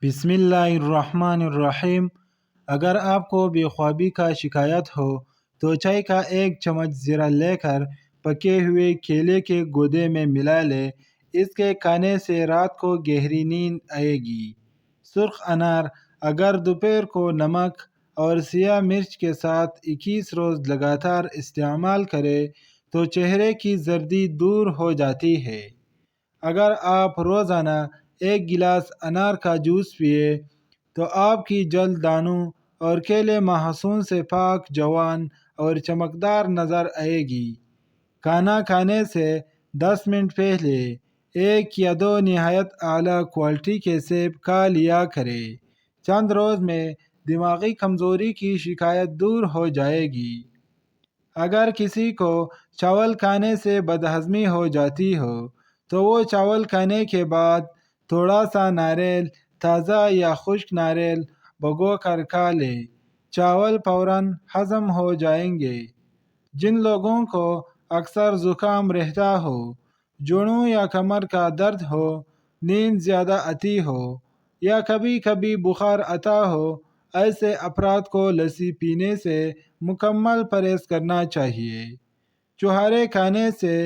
بسم اللہ الرحمن الرحیم۔ اگر آپ کو بے خوابی کا شکایت ہو تو چائے کا ایک چمچ زیرہ لے کر پکے ہوئے کیلے کے گودے میں ملا لے۔ اس کے کھانے سے رات کو گہری نیند آئے گی۔ سرخ انار اگر دوپہر کو نمک اور سیاہ مرچ کے ساتھ 21 روز لگاتار استعمال کرے تو چہرے کی زردی دور ہو جاتی ہے۔ اگر آپ روزانہ ایک گلاس انار کا جوس پیے تو آپ کی جلد دانوں اور کیلے محصول سے پاک، جوان اور چمکدار نظر آئے گی۔ کھانا کھانے سے 10 منٹ پہلے ایک یا دو نہایت اعلیٰ کوالٹی کے سیب کھا لیا کرے۔ چند روز میں دماغی کمزوری کی شکایت دور ہو جائے گی۔ اگر کسی کو چاول کھانے سے بدہضمی ہو جاتی ہو تو وہ چاول کھانے کے بعد تھوڑا سا ناریل، تازہ یا خشک ناریل بھگو کر کھا لے۔ چاول فوراً ہضم ہو جائیں گے۔ جن لوگوں کو اکثر زکام رہتا ہو، جوڑوں یا کمر کا درد ہو، نیند زیادہ آتی ہو یا کبھی کبھی بخار آتا ہو، ایسے افراد کو لسی پینے سے مکمل پرہیز کرنا چاہیے۔ چھہارے کھانے سے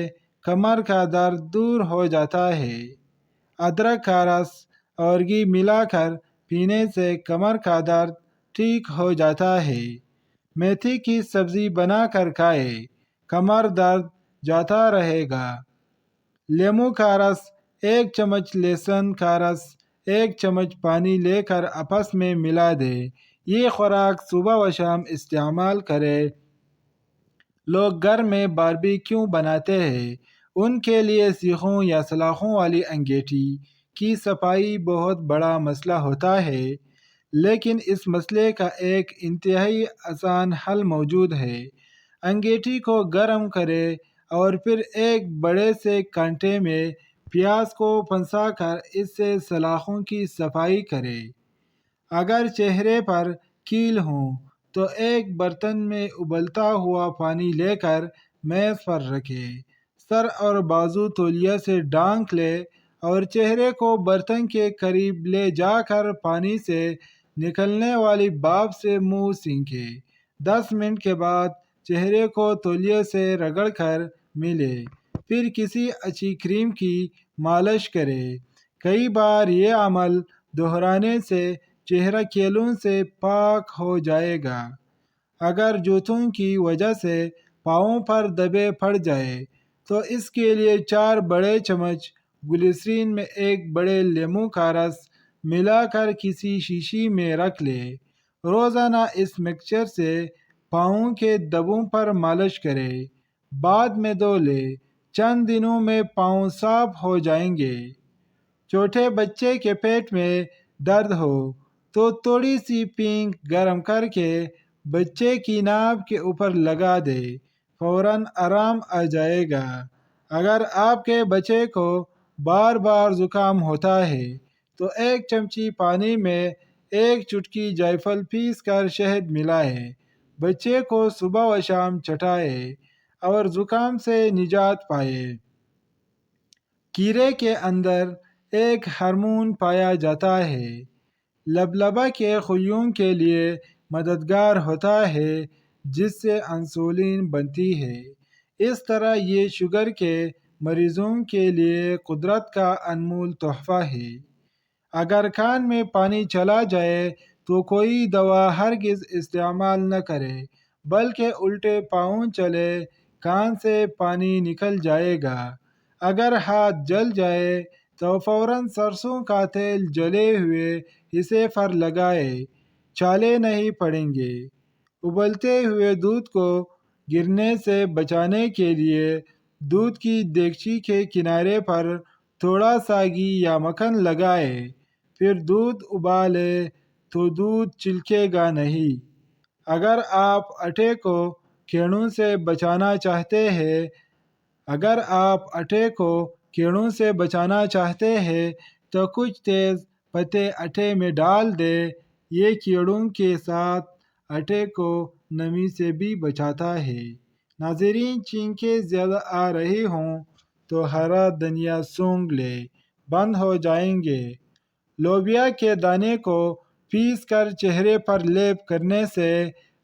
کمر کا درد دور ہو جاتا ہے۔ ادرک کا رس اور گھی ملا کر پینے سے کمر کا درد ٹھیک ہو جاتا ہے۔ میتھی کی سبزی بنا کر کھائے، کمر درد جاتا رہے گا۔ لیموں کا رس، ایک چمچ لہسن کا رس، ایک چمچ پانی لے کر آپس میں ملا دے۔ یہ خوراک صبح و شام استعمال کرے۔ لوگ گھر میں باربیکیو بناتے ہیں۔ ان کے لیے سیخوں یا سلاخوں والی انگیٹھی کی صفائی بہت بڑا مسئلہ ہوتا ہے، لیکن اس مسئلے کا ایک انتہائی آسان حل موجود ہے۔ انگیٹھی کو گرم کرے اور پھر ایک بڑے سے کانٹے میں پیاز کو پھنسا کر اس سے سلاخوں کی صفائی کرے۔ اگر چہرے پر کیل ہوں تو ایک برتن میں ابلتا ہوا پانی لے کر میز پر رکھے۔ سر اور بازو تولیہ سے ڈھانک لے اور چہرے کو برتن کے قریب لے جا کر پانی سے نکلنے والی بھاپ سے منہ سینکے۔ 10 منٹ کے بعد چہرے کو تولیے سے رگڑ کر ملے، پھر کسی اچھی کریم کی مالش کرے۔ کئی بار یہ عمل دہرانے سے چہرہ کیلوں سے پاک ہو جائے گا۔ اگر جوتوں کی وجہ سے پاؤں پر دھبے پڑ جائے تو اس کے لیے 4 بڑے چمچ گلیسرین میں ایک بڑے لیموں کا رس ملا کر کسی شیشی میں رکھ لے۔ روزانہ اس مکسچر سے پاؤں کے دھبوں پر مالش کرے، بعد میں دھو لے۔ چند دنوں میں پاؤں صاف ہو جائیں گے۔ چھوٹے بچے کے پیٹ میں درد ہو تو تھوڑی سی پینک گرم کر کے بچے کی ناک کے اوپر لگا دے، فوراً آرام آ جائے گا۔ اگر آپ کے بچے کو بار بار زکام ہوتا ہے تو ایک چمچی پانی میں ایک چٹکی جائفل پیس کر شہد ملائے۔ بچے کو صبح و شام چٹائے اور زکام سے نجات پائے۔ کیڑے کے اندر ایک ہارمون پایا جاتا ہے، لبلبہ کے خلیوں کے لیے مددگار ہوتا ہے، جس سے انسولین بنتی ہے۔ اس طرح یہ شوگر کے مریضوں کے لیے قدرت کا انمول تحفہ ہے۔ اگر کان میں پانی چلا جائے تو کوئی دوا ہرگز استعمال نہ کرے، بلکہ الٹے پاؤں چلے، کان سے پانی نکل جائے گا۔ اگر ہاتھ جل جائے تو فوراً سرسوں کا تیل جلے ہوئے حصے پر لگائے، چھالے نہیں پڑیں گے۔ ابلتے ہوئے دودھ کو گرنے سے بچانے کے لیے دودھ کی دیگچی کے کنارے پر تھوڑا سا گھی یا مکھن لگائے، پھر دودھ ابالے تو دودھ چھلکے گا نہیں۔ اگر آپ آٹے کو کیڑوں سے بچانا چاہتے ہیں تو کچھ تیز پتے آٹے میں ڈال دیں۔ یہ کیڑوں کے ساتھ آٹے کو نمی سے بھی بچاتا ہے۔ ناظرین، چھینکیں زیادہ آ رہی ہوں تو ہرا دھنیا سونگھ لیں، بند ہو جائیں گے۔ لوبیا کے دانے کو پیس کر چہرے پر لیپ کرنے سے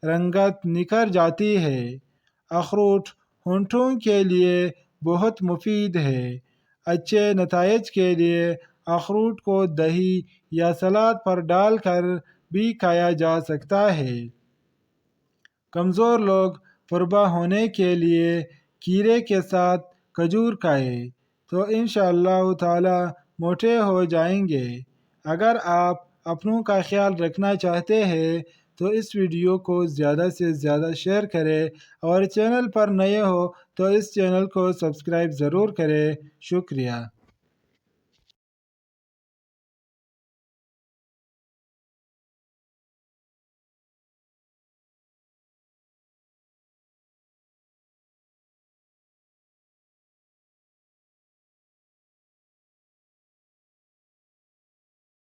رنگت نکھر جاتی ہے۔ اخروٹ ہونٹوں کے لیے بہت مفید ہے۔ اچھے نتائج کے لیے اخروٹ کو دہی یا سلاد پر ڈال کر بھی کھایا جا سکتا ہے۔ کمزور لوگ پربا ہونے کے لیے کھیرے کے ساتھ کھجور کھائیں تو انشاءاللہ تعالی موٹے ہو جائیں گے۔ اگر آپ اپنوں کا خیال رکھنا چاہتے ہیں تو اس ویڈیو کو زیادہ سے زیادہ شیئر کریں، اور چینل پر نئے ہو تو اس چینل کو سبسکرائب ضرور کریں۔ شکریہ۔